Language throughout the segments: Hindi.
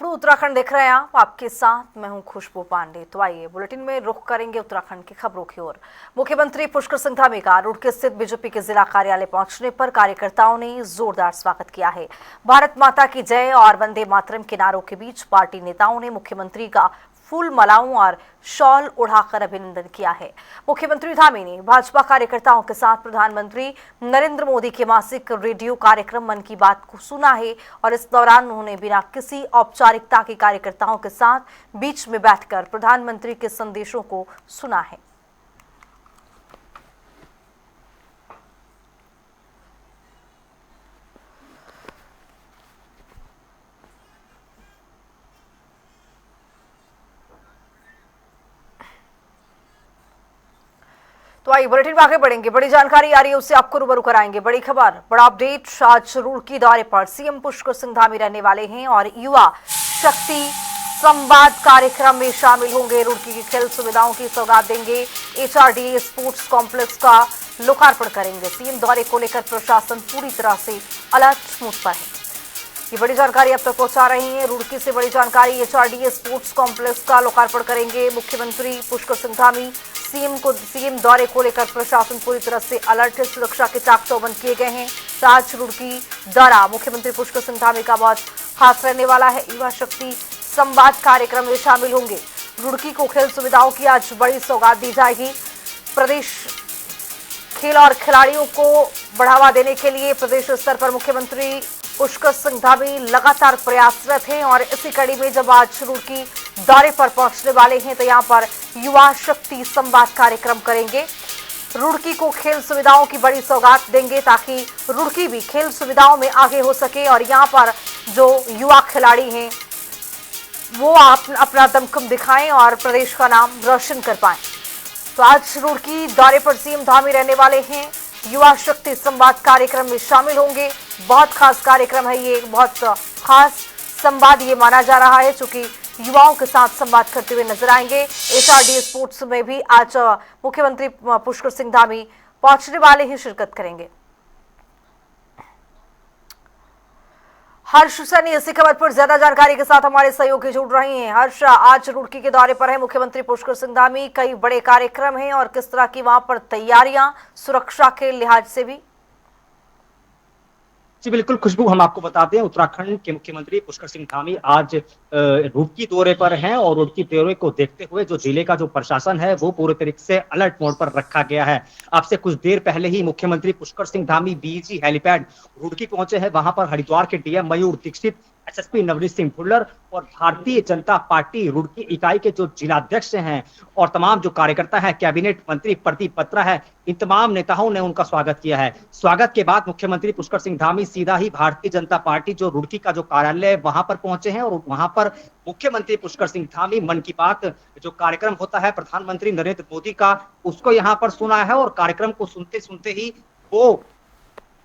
जुगनू उत्तराखंड देख रहे हैं आप, आपके साथ मैं हूं खुशबू पांडे। तो आइए बुलेटिन में रुख करेंगे उत्तराखंड की खबरों की ओर। मुख्यमंत्री पुष्कर सिंह धामी का रुड़की स्थित बीजेपी के जिला कार्यालय पहुंचने पर कार्यकर्ताओं ने जोरदार स्वागत किया है। भारत माता की जय और वंदे मातरम के नारों के बीच पार्टी नेताओं ने मुख्यमंत्री का फूल मालाओं और शॉल उड़ाकर अभिनंदन किया है। मुख्यमंत्री धामी ने भाजपा कार्यकर्ताओं के साथ प्रधानमंत्री नरेंद्र मोदी के मासिक रेडियो कार्यक्रम मन की बात को सुना है और इस दौरान उन्होंने बिना किसी औपचारिकता के कार्यकर्ताओं के साथ बीच में बैठकर प्रधानमंत्री के संदेशों को सुना है। तो आइए बुलेटिन में आगे बढ़ेंगे। बड़ी जानकारी आ रही है, उससे आपको रूबरू कराएंगे। बड़ी खबर, बड़ा अपडेट। आज रुड़की दौरे पर सीएम पुष्कर सिंह धामी रहने वाले हैं और युवा शक्ति संवाद कार्यक्रम में शामिल होंगे। रुड़की की खेल सुविधाओं की सौगात देंगे। एचआरडीए स्पोर्ट्स कॉम्प्लेक्स का लोकार्पण करेंगे। सीएम दौरे को लेकर प्रशासन पूरी तरह से अलर्ट मोड पर है। ये बड़ी जानकारी अब तक पहुंचा रही है रुड़की से बड़ी जानकारी। एचआरडीए स्पोर्ट्स कॉम्प्लेक्स का लोकार्पण करेंगे मुख्यमंत्री पुष्कर सिंह धामी। सीएम दौरे को लेकर प्रशासन पूरी तरह से अलर्ट है। सुरक्षा के चाक चौबंद किए गए हैं। आज रुड़की दौरा मुख्यमंत्री पुष्कर सिंह धामी का बहुत खास रहने वाला है। युवा शक्ति संवाद कार्यक्रम में शामिल होंगे। रुड़की को खेल सुविधाओं की आज बड़ी सौगात दी जाएगी। प्रदेश खेल और खिलाड़ियों को बढ़ावा देने के लिए प्रदेश स्तर पर मुख्यमंत्री पुष्कर सिंह धामी लगातार प्रयासरत हैं और इसी कड़ी में जब आज रुड़की दौरे पर पहुंचने वाले हैं तो यहां पर युवा शक्ति संवाद कार्यक्रम करेंगे। रुड़की को खेल सुविधाओं की बड़ी सौगात देंगे ताकि रुड़की भी खेल सुविधाओं में आगे हो सके और यहां पर जो युवा खिलाड़ी हैं वो अपना दमखम दिखाएं और प्रदेश का नाम रोशन कर पाएं। तो आज रुड़की दौरे पर सीएम धामी रहने वाले हैं। युवा शक्ति संवाद कार्यक्रम में शामिल होंगे। बहुत खास कार्यक्रम है ये, बहुत खास संवाद ये माना जा रहा है क्योंकि युवाओं के साथ संवाद करते हुए नजर आएंगे। एचआरडीए स्पोर्ट्स में भी आज मुख्यमंत्री पुष्कर सिंह धामी पहुंचने वाले ही शिरकत करेंगे। हर्ष सैनी इसी खबर पर ज्यादा जानकारी के साथ हमारे सहयोगी जुड़ रहे हैं। हर्ष, आज रुड़की के दौरे पर है मुख्यमंत्री पुष्कर सिंह धामी, कई बड़े कार्यक्रम हैं और किस तरह की वहां पर तैयारियां सुरक्षा के लिहाज से भी? जी बिल्कुल खुशबू, हम आपको बताते हैं उत्तराखंड के मुख्यमंत्री पुष्कर सिंह धामी आज रुड़की दौरे पर हैं और रुड़की दौरे को देखते हुए जो जिले का जो प्रशासन है वो पूरे तरीके से अलर्ट मोड पर रखा गया है। आपसे कुछ देर पहले ही मुख्यमंत्री पुष्कर सिंह धामी बीजी हेलीपैड रुड़की पहुंचे हैं। वहां पर हरिद्वार के डीएम मयूर दीक्षित, एसएसपी नवनीत सिंह भुल्लर और भारतीय जनता पार्टी रुड़की इकाई के जो जिलाध्यक्ष हैं और तमाम जो कार्यकर्ता हैं, कैबिनेट मंत्री प्रदीप बत्रा है, इन तमाम नेताओं ने उनका स्वागत किया है। स्वागत के बाद मुख्यमंत्री पुष्कर सिंह धामी सीधा ही भारतीय जनता पार्टी जो रुड़की का जो कार्यालय है वहां पर पहुंचे हैं और वहां पर मुख्यमंत्री पुष्कर सिंह धामी मन की बात जो कार्यक्रम होता है प्रधानमंत्री नरेंद्र मोदी का, उसको यहाँ पर सुना है और कार्यक्रम को सुनते सुनते ही वो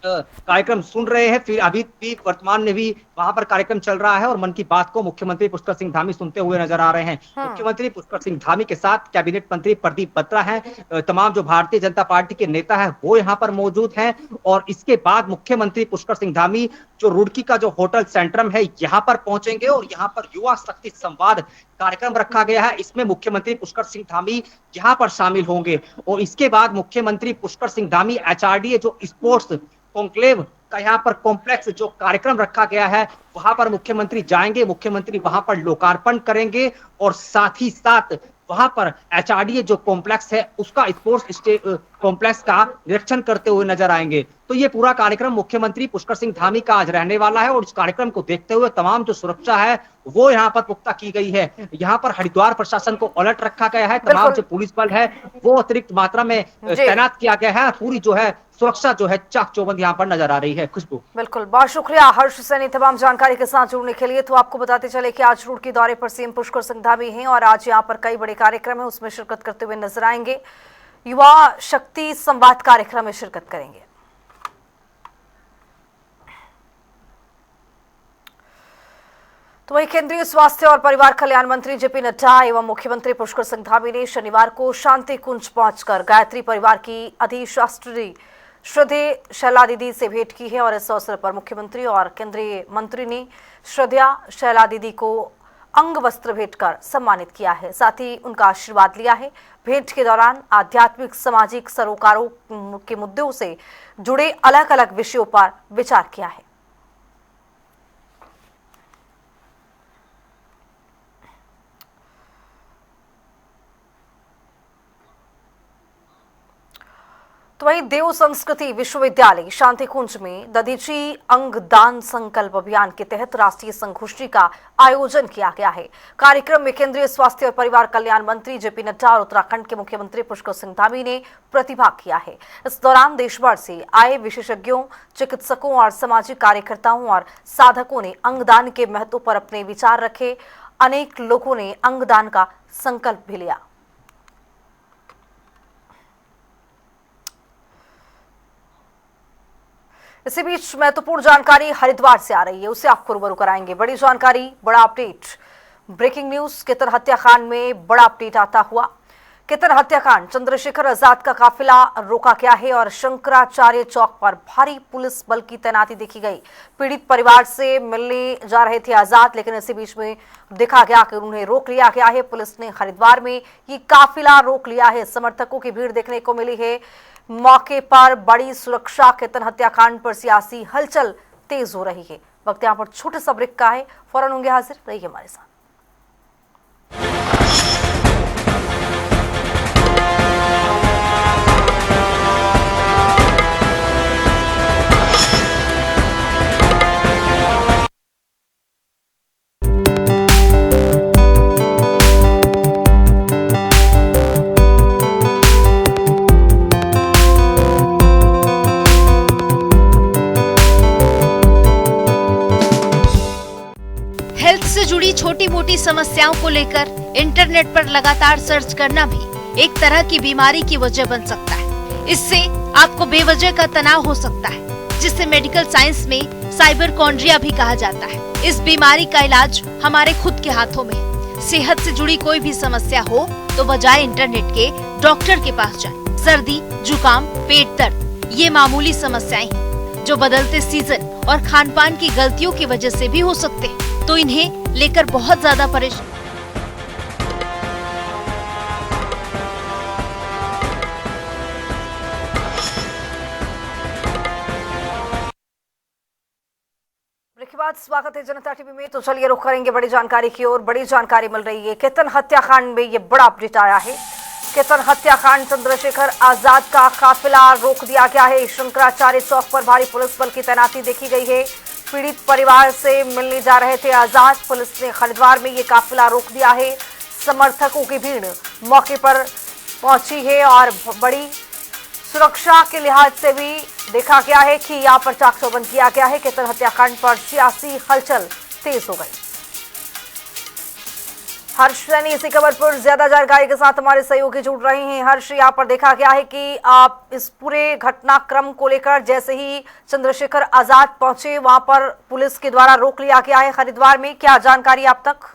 कार्यक्रम सुन रहे हैं। फिर अभी भी वर्तमान में भी वहां पर कार्यक्रम चल रहा है और मन की बात को मुख्यमंत्री पुष्कर सिंह धामी सुनते हुए नजर आ रहे हैं। मुख्यमंत्री पुष्कर सिंह धामी के साथ कैबिनेट मंत्री प्रदीप बत्रा हैं, तमाम जो भारतीय जनता पार्टी के नेता है वो यहाँ पर मौजूद हैं और इसके बाद मुख्यमंत्री पुष्कर सिंह धामी जो रुड़की का जो होटल सेंट्रम है यहाँ पर पहुंचेंगे और यहाँ पर युवा शक्ति संवाद कार्यक्रम रखा गया है। इसमें मुख्यमंत्री पुष्कर सिंह धामी यहाँ पर शामिल होंगे और इसके बाद मुख्यमंत्री पुष्कर सिंह धामी एचआरडीए जो स्पोर्ट्स कॉन्क्लेव का यहाँ पर कॉम्प्लेक्स जो कार्यक्रम रखा गया है वहां पर मुख्यमंत्री जाएंगे। मुख्यमंत्री वहां पर लोकार्पण करेंगे और साथ ही साथ वहां पर एचआरडीए जो कॉम्प्लेक्स है उसका स्पोर्ट्स कॉम्प्लेक्स का निरीक्षण करते हुए नजर आएंगे। तो ये पूरा कार्यक्रम मुख्यमंत्री पुष्कर सिंह धामी का आज रहने वाला है और इस कार्यक्रम को देखते हुए तमाम जो सुरक्षा है वो यहाँ पर पुख्ता की गई है। यहाँ पर हरिद्वार प्रशासन को अलर्ट रखा गया है, तमाम जो पुलिस बल है वो अतिरिक्त मात्रा में तैनात किया गया है। पूरी जो है सुरक्षा जो है चाक चौबंद यहाँ पर नजर आ रही है। खुशबू, बिल्कुल, बहुत शुक्रिया हर्ष सैनी तमाम जानकारी के साथ जुड़ने के लिए। तो आपको बताते चले कि आज रुड़की दौरे पर सीएम पुष्कर सिंह धामी हैं और आज यहाँ पर कई बड़े कार्यक्रम है, उसमें शिरकत करते हुए नजर आएंगे। युवा शक्ति संवाद कार्यक्रम में शिरकत करेंगे। तो वहीं केंद्रीय स्वास्थ्य और परिवार कल्याण मंत्री जेपी नड्डा एवं मुख्यमंत्री पुष्कर सिंह धामी ने शनिवार को शांति कुंज पहुंचकर गायत्री परिवार की अधिशास्त्री श्रद्धेय शैला दीदी से भेंट की है और इस अवसर पर मुख्यमंत्री और केंद्रीय मंत्री ने श्रद्धेय शैला दीदी को अंग वस्त्र भेंट कर सम्मानित किया है, साथ ही उनका आशीर्वाद लिया है। भेंट के दौरान आध्यात्मिक, सामाजिक सरोकारों के मुद्दों से जुड़े अलग अलग विषयों पर विचार किया है। तो वहीं देव संस्कृति विश्वविद्यालय शांति कुंज में दधीची अंगदान संकल्प अभियान के तहत राष्ट्रीय संगोष्ठी का आयोजन किया गया है। कार्यक्रम में केंद्रीय स्वास्थ्य और परिवार कल्याण मंत्री जेपी नड्डा और उत्तराखंड के मुख्यमंत्री पुष्कर सिंह धामी ने प्रतिभाग किया है। इस दौरान देश भर से आए विशेषज्ञों, चिकित्सकों और सामाजिक कार्यकर्ताओं और साधकों ने अंगदान के महत्व पर अपने विचार रखे। अनेक लोगों ने अंगदान का संकल्प भी लिया। इसी बीच महत्वपूर्ण जानकारी हरिद्वार से आ रही है, उससे आपको रूबरू कराएंगे। बड़ी जानकारी, बड़ा अपडेट, ब्रेकिंग न्यूज। केतन हत्याकांड में बड़ा अपडेट आता हुआ। केतन हत्याकांड, चंद्रशेखर आजाद का काफिला रोका गया है और शंकराचार्य चौक पर भारी पुलिस बल की तैनाती देखी गई। पीड़ित परिवार से मिलने जा रहे थे आजाद, लेकिन इसी बीच में देखा गया कि उन्हें रोक लिया गया है। पुलिस ने हरिद्वार में ये काफिला रोक लिया है। समर्थकों की भीड़ देखने को मिली है। मौके पर बड़ी सुरक्षा। केतन हत्याकांड पर सियासी हलचल तेज हो रही है। वक्त यहाँ पर छोटे सा ब्रेक का है, फौरन होंगे हाजिर, रहिए हमारे साथ। हेल्थ से जुड़ी छोटी मोटी समस्याओं को लेकर इंटरनेट पर लगातार सर्च करना भी एक तरह की बीमारी की वजह बन सकता है। इससे आपको बेवजह का तनाव हो सकता है, जिसे मेडिकल साइंस में साइबरकॉन्ड्रिया भी कहा जाता है। इस बीमारी का इलाज हमारे खुद के हाथों में है। सेहत से जुड़ी कोई भी समस्या हो तो बजाय इंटरनेट के डॉक्टर के पास जाएं। सर्दी, जुकाम, पेट दर्द, ये मामूली समस्याएं हैं जो बदलते सीजन और खान-पान की गलतियों की वजह से भी हो सकते हैं। तो इन्हें लेकर बहुत ज्यादा परेशान के बाद स्वागत है जनता टीवी में। तो चलिए रुख करेंगे बड़ी जानकारी की ओर। बड़ी जानकारी मिल रही है, केतन हत्याकांड में ये बड़ा अपडेट आया है। केतन हत्याकांड, चंद्रशेखर आजाद का काफिला रोक दिया गया है। शंकराचार्य चौक पर भारी पुलिस बल की तैनाती देखी गई है। पीड़ित परिवार से मिलने जा रहे थे आजाद। पुलिस ने हरिद्वार में ये काफिला रोक दिया है। समर्थकों की भीड़ मौके पर पहुंची है और बड़ी सुरक्षा के लिहाज से भी देखा गया है कि यहाँ पर चाक चौबंद किया गया है। केतन हत्याकांड पर सियासी हलचल तेज हो गई। हर्ष सैनी इसी खबर पर ज्यादा जानकारी के साथ हमारे सहयोगी जुड़ रहे हैं। हर्ष, यहाँ पर देखा गया है कि आप इस पूरे घटनाक्रम को लेकर जैसे ही चंद्रशेखर आजाद पहुंचे, वहां पर पुलिस के द्वारा रोक लिया गया है हरिद्वार में। क्या जानकारी आप तक?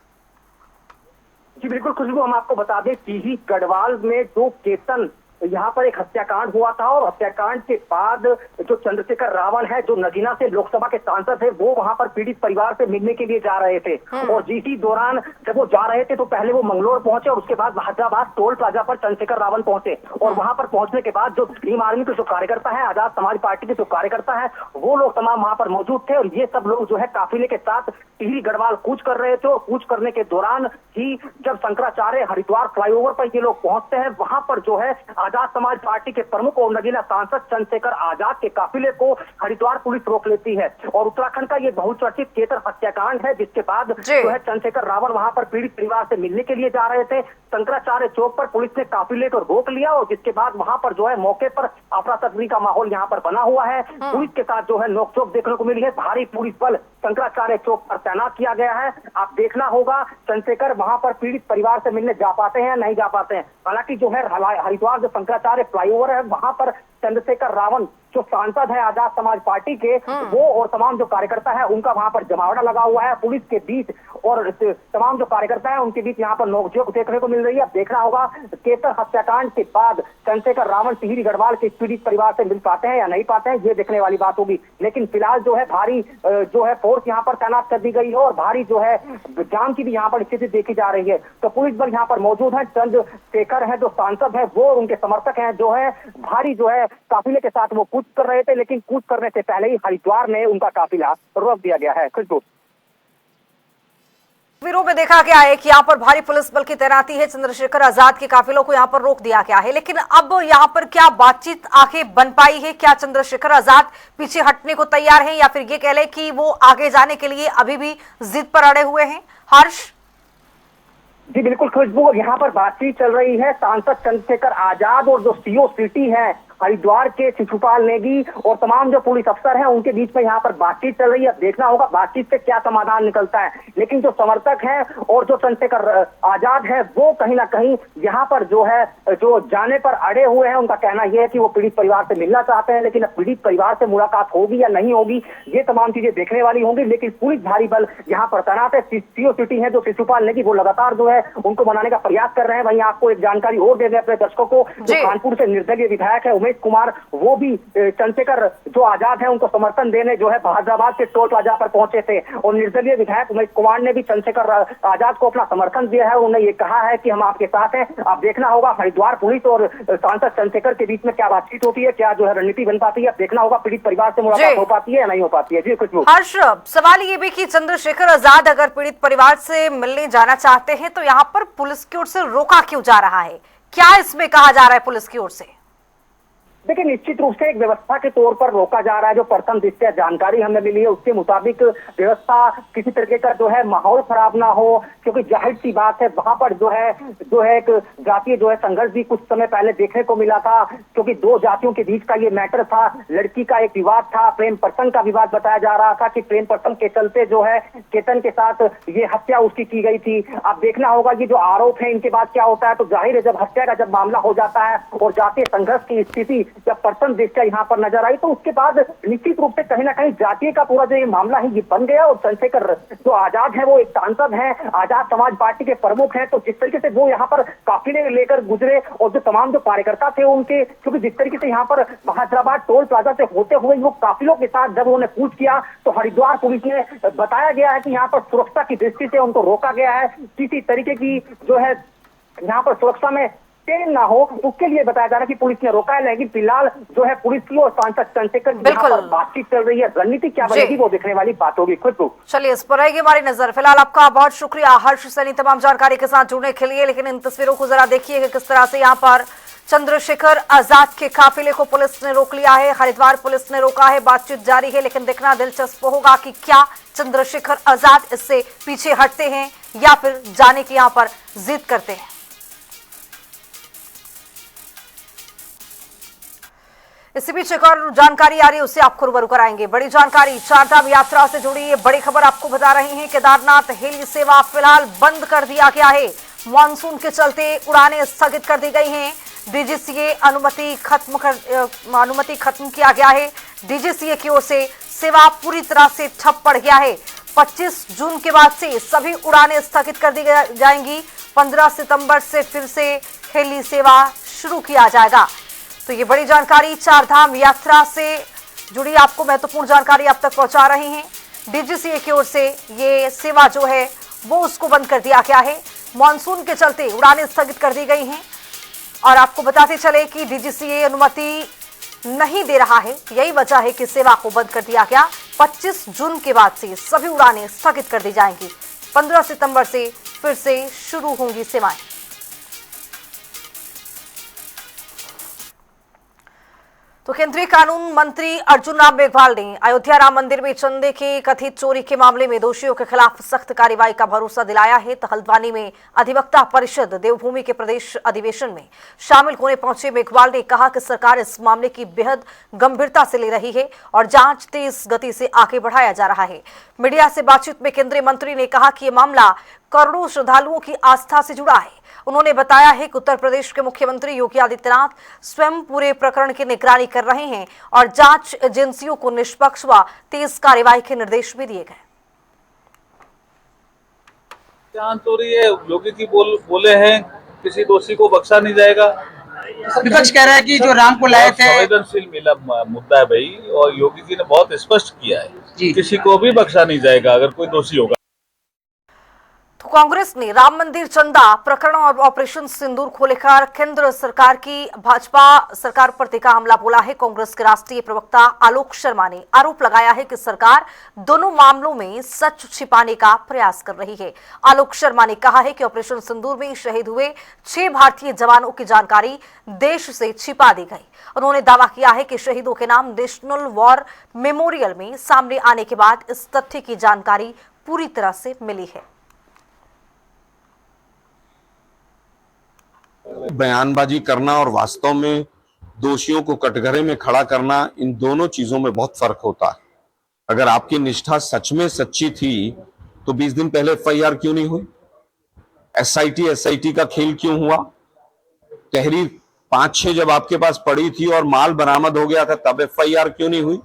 जी बिल्कुल खुशबू, हम आपको बता दें, टीवी गढ़वाल में जो केतन यहाँ पर एक हत्याकांड हुआ था और हत्याकांड के बाद जो चंद्रशेखर रावण है, जो नगीना से लोकसभा के सांसद है, वो वहां पर पीड़ित परिवार से मिलने के लिए जा रहे थे। और इसी दौरान जब वो जा रहे थे तो पहले वो मंगलोर पहुंचे और उसके बाद हैदराबाद टोल प्लाजा पर चंद्रशेखर रावण पहुंचे। और वहां पर पहुंचने के बाद जो भीम आर्मी के जो कार्यकर्ता है, आजाद समाज पार्टी के जो कार्यकर्ता है, वो लोग तमाम वहां पर मौजूद थे। और ये सब लोग जो है काफिले के साथ टिहरी गढ़वाल कूच कर रहे थे। और कूच करने के दौरान ही जब शंकराचार्य हरिद्वार फ्लाईओवर पर ये लोग पहुंचते हैं, वहां पर जो है आजाद समाज पार्टी के प्रमुख और नगीना सांसद चंद्रशेखर आजाद के काफिले को हरिद्वार पुलिस रोक लेती है। और उत्तराखंड का ये बहुचर्चित केतन हत्याकांड है, जिसके बाद जो है चंद्रशेखर रावण वहां पर पीड़ित परिवार से मिलने के लिए जा रहे थे। शंकराचार्य चौक पर पुलिस ने काफिले को रोक लिया और जिसके बाद वहां पर जो है मौके पर अफरा तफरी का माहौल यहाँ पर बना हुआ है। पुलिस के साथ जो है नोकझोंक देखने को मिली है। भारी पुलिस बल शंकराचार्य चौक पर तैनात किया गया है। आप देखना होगा चंद्रशेखर वहां पर पीड़ित परिवार से मिलने जा पाते हैं या नहीं जा पाते हैं। हालांकि जो है हरिद्वार जो शंकराचार्य फ्लाईओवर है, वहां पर चंद्रशेखर रावण जो सांसद है आजाद समाज पार्टी के, वो और तमाम जो कार्यकर्ता है उनका वहां पर जमावड़ा लगा हुआ है पुलिस के बीच, और तमाम जो कार्यकर्ता है उनके बीच यहाँ पर नोकझोंक देखने को मिल रही है। अब देखना होगा केतन हत्याकांड के बाद चंद्रशेखर रावण टिहरी गढ़वाल के पीड़ित परिवार से मिल पाते हैं या नहीं पाते हैं, ये देखने वाली बात होगी। लेकिन फिलहाल जो है भारी जो है फोर्स यहाँ पर तैनात कर दी गई है और भारी जो है जाम की भी यहाँ पर स्थिति देखी जा रही है। तो पुलिस बल यहाँ पर मौजूद है। चंद्रशेखर है जो सांसद है वो और उनके समर्थक हैं जो है भारी जो है काफिले के साथ वो कूच कर रहे थे, लेकिन कूच करने से पहले ही हरिद्वार में उनका काफिला रोक दिया गया है। खुशबू, तस्वीरों में देखा गया है कि यहाँ पर भारी पुलिस बल की तैनाती है, चंद्रशेखर आजाद के काफिलों को यहाँ पर रोक दिया गया है। लेकिन अब यहाँ पर क्या बातचीत आगे बन पाई है? क्या चंद्रशेखर आजाद पीछे हटने को तैयार हैं या फिर ये कह ले कि वो आगे जाने के लिए अभी भी जिद पर अड़े हुए हैं? हर्ष जी बिल्कुल खुशबू, यहाँ पर बातचीत चल रही है। सांसद चंद्रशेखर आजाद और जो सीओ सिटी है हरिद्वार के शिशुपाल नेगी और तमाम जो पुलिस अफसर हैं उनके बीच में यहाँ पर बातचीत चल रही है। देखना होगा बातचीत से क्या समाधान निकलता है। लेकिन जो समर्थक हैं और जो चंद्रशेखर आजाद है वो कहीं ना कहीं यहाँ पर जो है जो जाने पर अड़े हुए हैं। उनका कहना यह है कि वो पीड़ित परिवार से मिलना चाहते हैं, लेकिन अब पीड़ित परिवार से मुलाकात होगी या नहीं होगी ये तमाम चीजें देखने वाली होंगी। लेकिन पुलिस भारी बल यहाँ पर तैनात है। सीओ सिटी है जो शिशुपाल नेगी वो लगातार जो है उनको मनाने का प्रयास कर रहे हैं। वहीं आपको एक जानकारी और दे दें अपने दर्शकों को, जो कानपुर से निर्दलीय विधायक है उमेश कुमार, वो भी चंद्रशेखर जो आजाद है उनको समर्थन देने जो है बहादुराबाद के टोल प्लाजा पर पहुंचे थे। और निर्दलीय विधायक उमेश कुमार ने भी चंद्रशेखर आजाद को अपना समर्थन दिया है। उन्होंने ये कहा है कि हम आपके साथ हैं। अब देखना होगा हरिद्वार पुलिस और सांसद चंद्रशेखर के बीच में क्या बातचीत होती है, क्या जो है रणनीति बन पाती है। देखना होगा पीड़ित परिवार से मुलाकात हो पाती है या नहीं हो पाती है। जी खुशबू। हर्ष, सवाल ये भी कि चंद्रशेखर आजाद अगर पीड़ित परिवार से मिलने जाना चाहते हैं तो यहाँ पर पुलिस की ओर से रोका क्यों जा रहा है? क्या इसमें कहा जा रहा है पुलिस की ओर से? देखिए निश्चित रूप से एक व्यवस्था के तौर पर रोका जा रहा है। जो प्रथम दृष्टया जानकारी हमें मिली है उसके मुताबिक व्यवस्था किसी तरीके का जो है माहौल खराब ना हो, क्योंकि जाहिर सी बात है वहां पर जो है एक जातीय जो है संघर्ष भी कुछ समय पहले देखने को मिला था, क्योंकि दो जातियों के बीच का ये मैटर था। लड़की का एक विवाद था, प्रेम प्रसंग का विवाद बताया जा रहा था कि प्रेम प्रसंग के चलते जो है केतन के साथ ये हत्या उसकी की गई थी। अब देखना होगा ये जो आरोप है इनके बाद क्या होता है। तो जाहिर है जब हत्या का जब मामला हो जाता है और जातीय संघर्ष की स्थिति जब पर्सन देखकर यहाँ पर नजर आई तो उसके बाद निश्चित रूप से कहीं ना कहीं जातीय का पूरा जो ये मामला है ये बन गया। और चंद्रशेखर जो आजाद है वो एक सांसद है, आजाद समाज पार्टी के प्रमुख हैं। तो जिस तरीके से वो यहाँ पर काफिले लेकर गुजरे और जो तमाम जो कार्यकर्ता थे उनके, क्योंकि जिस तरीके से यहाँ पर बहादुराबाद टोल प्लाजा से होते हुए वो काफिलों के साथ जब उन्होंने कूच किया तो हरिद्वार पुलिस ने बताया गया है कि यहाँ पर सुरक्षा की दृष्टि से उनको रोका गया है। किसी तरीके की जो है यहाँ पर सुरक्षा में ना हो उसके लिए बताया जा रहा है कि पुलिस ने रोका है। लेकिन फिलहाल जो है पुलिस की और सांसद चंद्रशेखर पर बातचीत चल रही है। रणनीति क्या बनेगी वो देखने वाली बात होगी। खुशबू, चलिए इस पर रहेगी हमारी नजर। फिलहाल आपका बहुत शुक्रिया हर्ष सैनी तमाम जानकारी के साथ जुड़ने के लिए। लेकिन इन तस्वीरों को जरा देखिए किस तरह से यहाँ पर चंद्रशेखर आजाद के काफिले को पुलिस ने रोक लिया है, हरिद्वार पुलिस ने रोका है। बातचीत जारी है, लेकिन देखना दिलचस्प होगा कि क्या चंद्रशेखर आजाद इससे पीछे हटते हैं या फिर जाने की यहाँ पर जिद करते हैं। इसी बीच एक और जानकारी आ रही है उससे आपको रूबरू कराएंगे। बड़ी जानकारी चारधाम यात्रा से जुड़ी ये बड़ी खबर आपको बता रहे हैं। केदारनाथ हेली सेवा फिलहाल बंद कर दिया गया है। मानसून के चलते उड़ानें स्थगित कर दी गई हैं। डीजीसीए अनुमति खत्म किया गया है। डीजीसीए की ओर से सेवा पूरी तरह से ठप पड़ गया है। 25 जून के बाद से सभी उड़ानें स्थगित कर दी जाएंगी। 15 सितंबर से फिर से हेली सेवा शुरू किया जाएगा। तो ये बड़ी जानकारी चारधाम यात्रा से जुड़ी आपको महत्वपूर्ण जानकारी आप तक पहुंचा रहे हैं। डीजीसीए की ओर से ये सेवा जो है वो उसको बंद कर दिया गया है। मॉनसून के चलते उड़ानें स्थगित कर दी गई हैं और आपको बताते चले कि डीजीसीए अनुमति नहीं दे रहा है। यही वजह है कि सेवा को बंद कर दिया गया। 25 जून के बाद से सभी उड़ानें स्थगित कर दी जाएंगी। 15 सितंबर से फिर से शुरू होंगी सेवाएं। तो केंद्रीय कानून मंत्री अर्जुन राम मेघवाल ने अयोध्या राम मंदिर में चंदे के कथित चोरी के मामले में दोषियों के खिलाफ सख्त कार्रवाई का भरोसा दिलाया है। तो हल्द्वानी में अधिवक्ता परिषद देवभूमि के प्रदेश अधिवेशन में शामिल होने पहुंचे मेघवाल ने कहा कि सरकार इस मामले की बेहद गंभीरता से ले रही है और जांच तेज गति से आगे बढ़ाया जा रहा है। मीडिया से बातचीत में केंद्रीय मंत्री ने कहा कि यह मामला करोड़ों श्रद्धालुओं की आस्था से जुड़ा है। उन्होंने बताया है कि उत्तर प्रदेश के मुख्यमंत्री योगी आदित्यनाथ स्वयं पूरे प्रकरण की निगरानी कर रहे हैं और जांच एजेंसियों को निष्पक्ष व तेज कार्रवाई के निर्देश भी दिए गए। जांच हो रही है, योगी जी बोले हैं किसी दोषी को बख्शा नहीं जाएगा। विपक्ष कह रहा है कि जो राम को लाए थे, संवेदनशील मुद्दा है भाई, और योगी जी ने बहुत स्पष्ट किया है किसी को भी बख्शा नहीं जाएगा अगर कोई दोषी होगा। तो कांग्रेस ने राम मंदिर चंदा प्रकरण और ऑपरेशन सिंदूर को लेकर केंद्र सरकार की भाजपा सरकार पर तीखा हमला बोला है। कांग्रेस के राष्ट्रीय प्रवक्ता आलोक शर्मा ने आरोप लगाया है कि सरकार दोनों मामलों में सच छिपाने का प्रयास कर रही है। आलोक शर्मा ने कहा है कि ऑपरेशन सिंदूर में शहीद हुए 6 भारतीय जवानों की जानकारी देश से छिपा दी गई। उन्होंने दावा किया है कि शहीदों के नाम नेशनल वॉर मेमोरियल में सामने आने के बाद इस तथ्य की जानकारी पूरी तरह से मिली है। बयानबाजी करना और वास्तव में दोषियों को कटघरे में खड़ा करना, इन दोनों चीजों में बहुत फर्क होता है। अगर आपकी निष्ठा सच में सच्ची थी तो 20 दिन पहले एफआईआर क्यों नहीं हुई? एसआईटी का खेल क्यों हुआ? तहरीर 5-6 जब आपके पास पड़ी थी और माल बरामद हो गया था तब एफआईआर क्यों नहीं हुई?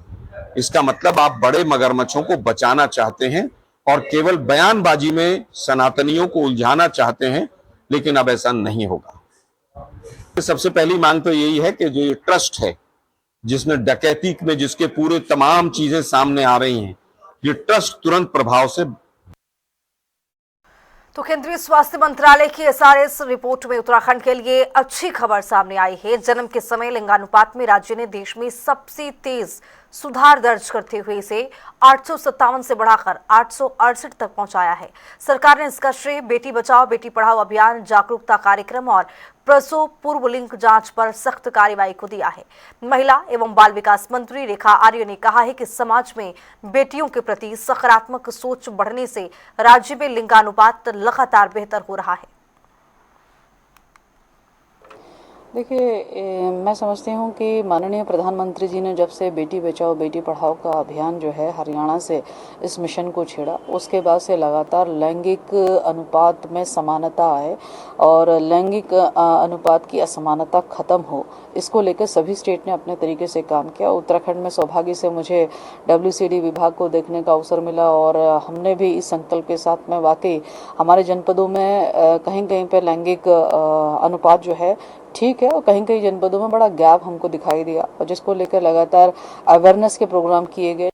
इसका मतलब आप बड़े मगरमच्छों को बचाना चाहते हैं और केवल बयानबाजी में सनातनियों को उलझाना चाहते हैं, लेकिन अब ऐसा नहीं होगा। सबसे पहली मांग तो यही है कि जो ये ट्रस्ट है जिसमें डकैती में जिसके पूरे तमाम चीजें सामने आ रही हैं, ये ट्रस्ट तुरंत प्रभाव से। तो केंद्रीय स्वास्थ्य मंत्रालय की एसआरएस रिपोर्ट में उत्तराखंड के लिए अच्छी खबर सामने आई है। जन्म के समय लिंगानुपात में राज्य ने देश में सबसे तेज सुधार दर्ज करते हुए इसे 857 से बढ़ाकर 868 तक पहुंचाया है। सरकार ने इसका श्रेय बेटी बचाओ बेटी पढ़ाओ अभियान, जागरूकता कार्यक्रम और प्रसव पूर्व लिंग जांच पर सख्त कार्रवाई को दिया है। महिला एवं बाल विकास मंत्री रेखा आर्य ने कहा है कि समाज में बेटियों के प्रति सकारात्मक सोच बढ़ने से राज्य में लिंगानुपात लगातार बेहतर हो रहा है। देखिए, मैं समझती हूँ कि माननीय प्रधानमंत्री जी ने जब से बेटी बचाओ बेटी पढ़ाओ का अभियान जो है हरियाणा से इस मिशन को छेड़ा, उसके बाद से लगातार लैंगिक अनुपात में समानता आए और लैंगिक अनुपात की असमानता खत्म हो, इसको लेकर सभी स्टेट ने अपने तरीके से काम किया। उत्तराखंड में सौभाग्य से मुझे WCD विभाग को देखने का अवसर मिला और हमने भी इस संकल्प के साथ में वाकई हमारे जनपदों में कहीं कहीं पर लैंगिक अनुपात जो है ठीक है और कहीं कहीं जनपदों में बड़ा गैप हमको दिखाई दिया, और जिसको लेकर लगातार अवेयरनेस के प्रोग्राम किए गए।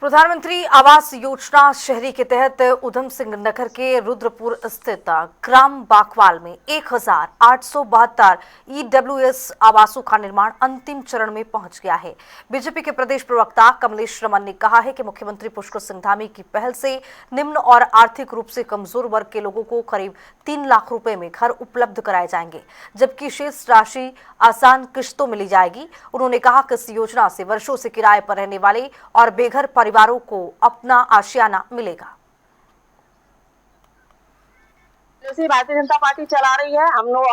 प्रधानमंत्री आवास योजना शहरी के तहत उधम सिंह नगर के रुद्रपुर स्थित ग्राम बाकवाल में 1872 EWS आवासों का निर्माण अंतिम चरण में पहुंच गया है। बीजेपी के प्रदेश प्रवक्ता कमलेश रमन ने कहा है कि मुख्यमंत्री पुष्कर सिंह धामी की पहल से निम्न और आर्थिक रूप से कमजोर वर्ग के लोगों को करीब 3 लाख रुपए में घर उपलब्ध कराए जाएंगे, जबकि शेष राशि आसान किश्तों में ली जाएगी। उन्होंने कहा कि इस योजना से वर्षों से किराए पर रहने वाले और बेघर परिवारों को अपना आशियाना मिलेगा। जैसे भारतीय जनता पार्टी चला रही है,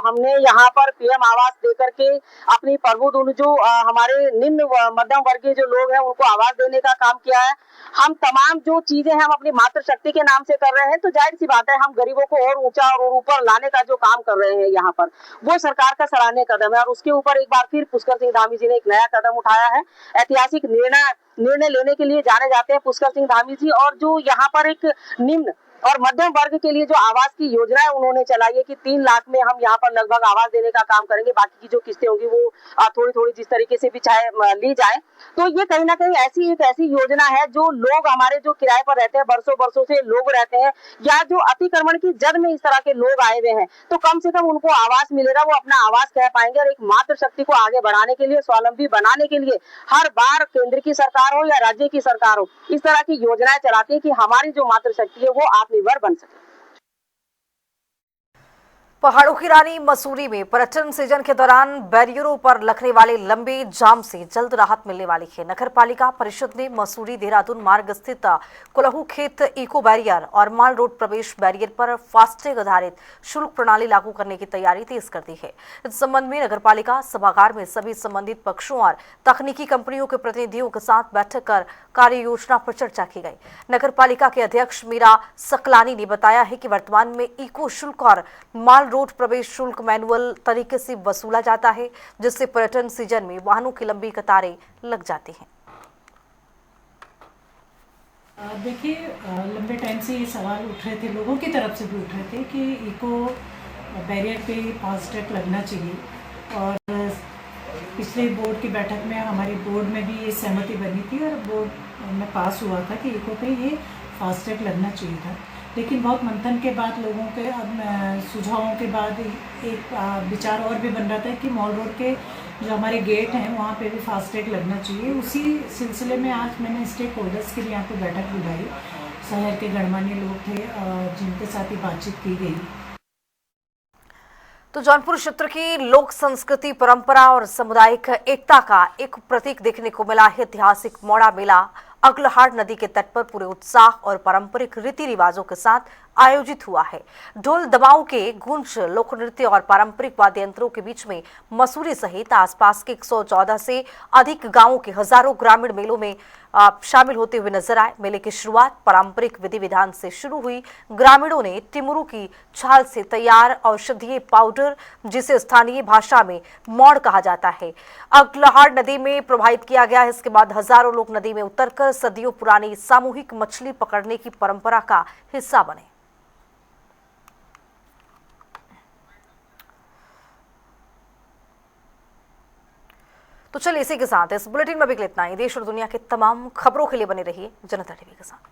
हमने यहाँ पर PM आवास देकर के अपनी प्रबुद्ध जो हमारे निम्न मध्यम वर्गीय जो लोग हैं उनको आवास देने का काम किया है। हम तमाम जो चीजें हम अपनी मातृशक्ति के नाम से कर रहे हैं, तो जाहिर सी बात है हम गरीबों को और ऊंचा और ऊपर लाने का जो काम कर रहे हैं यहाँ पर, वो सरकार का सराहनीय कदम है। और उसके ऊपर एक बार फिर पुष्कर सिंह धामी जी ने एक नया कदम उठाया है। ऐतिहासिक निर्णय लेने के लिए जाने जाते हैं पुष्कर सिंह धामी जी, और जो यहाँ पर एक निम्न और मध्यम वर्ग के लिए जो आवास की योजना है उन्होंने चलाई है कि 3 लाख में हम यहाँ पर लगभग आवास देने का काम करेंगे। बाकी की जो किस्तें होंगी वो थोड़ी थोड़ी जिस तरीके से भी चाहे ली जाए। तो ये कहीं ना कहीं ऐसी योजना है जो लोग हमारे जो किराए पर रहते हैं, बरसों से लोग रहते हैं, या जो अतिक्रमण की जद में इस तरह के लोग आए हुए हैं, तो कम से कम उनको आवास मिलेगा, वो अपना आवास कह पाएंगे। और एक मातृशक्ति को आगे बढ़ाने के लिए, स्वावलंबी बनाने के लिए हर बार केंद्र की सरकार हो या राज्य की सरकार हो, इस तरह की योजनाएं चलाती है कि हमारी जो मातृशक्ति है वो आत्मनिर्भर बन सके। पहाड़ों की रानी मसूरी में पर्यटन सीजन के दौरान बैरियरों पर लगने वाले लंबे जाम से जल्द राहत मिलने वाली है। नगर पालिका परिषद ने मसूरी देहरादून मार्ग स्थित कुलहू खेत इको बैरियर और माल रोड प्रवेश बैरियर पर फास्टैग आधारित शुल्क प्रणाली लागू करने की तैयारी तेज कर दी है। इस संबंध में नगर पालिका सभागार में सभी संबंधित पक्षों और तकनीकी कंपनियों के प्रतिनिधियों के साथ बैठक कर कार्य योजना पर चर्चा की गई। नगर पालिका के अध्यक्ष मीरा सकलानी ने बताया है कि वर्तमान में इको शुल्क और माल रोड प्रवेश शुल्क मैनुअल तरीके से वसूला जाता है, जिससे पर्यटन सीजन में वाहनों की लंबी कतारें लग जाती हैं। देखिए, लंबे टाइम से ये सवाल उठ रहे थे, लोगों की तरफ से भी उठ रहे थे कि इको बैरियर पे फास्टैग लगना चाहिए। और पिछले बोर्ड की बैठक में हमारे बोर्ड में भी ये सहमति बनी थी और बोर्ड में पास हुआ था कि इको पे ये फास्टैग लगना चाहिए था। लेकिन बहुत मंथन के बाद लोगों के सुझावों के बाद एक विचार और भी बन रहा था कि मॉल रोड के जो हमारे गेट हैं वहाँ पे भी फास्टैग लगना चाहिए। उसी सिलसिले में आज मैंने स्टेक होल्डर्स के लिए यहाँ पे बैठक बुलाई। शहर के गणमान्य लोग थे जिनके साथ ही बातचीत की गई। तो जौनपुर क्षेत्र की लोक संस्कृति, परंपरा और सामुदायिक एकता का एक प्रतीक देखने को मिला है। ऐतिहासिक मौड़ा मेला अग्लहार नदी के तट पर पूरे उत्साह और पारंपरिक रीति रिवाजों के साथ आयोजित हुआ है। ढोल दबाव के गूंज, लोक नृत्य और पारंपरिक वाद्य यंत्रों के बीच में मसूरी सहित आसपास के 114 से अधिक गांवों के हजारों ग्रामीण मेलों में शामिल होते हुए नजर आए। मेले की शुरुआत पारंपरिक विधि विधान से शुरू हुई। ग्रामीणों ने टिमुरू की छाल से तैयार औषधीय पाउडर, जिसे स्थानीय भाषा में मौड़ कहा जाता है, अग्लहार नदी में प्रवाहित किया गया। इसके बाद हजारों लोग नदी में उतरकर सदियों पुरानी सामूहिक मछली पकड़ने की परंपरा का हिस्सा बने। तो चलिए इसी के साथ इस बुलेटिन में भी इतना ही। देश और दुनिया के तमाम खबरों के लिए बने रहिए जनता टीवी के साथ।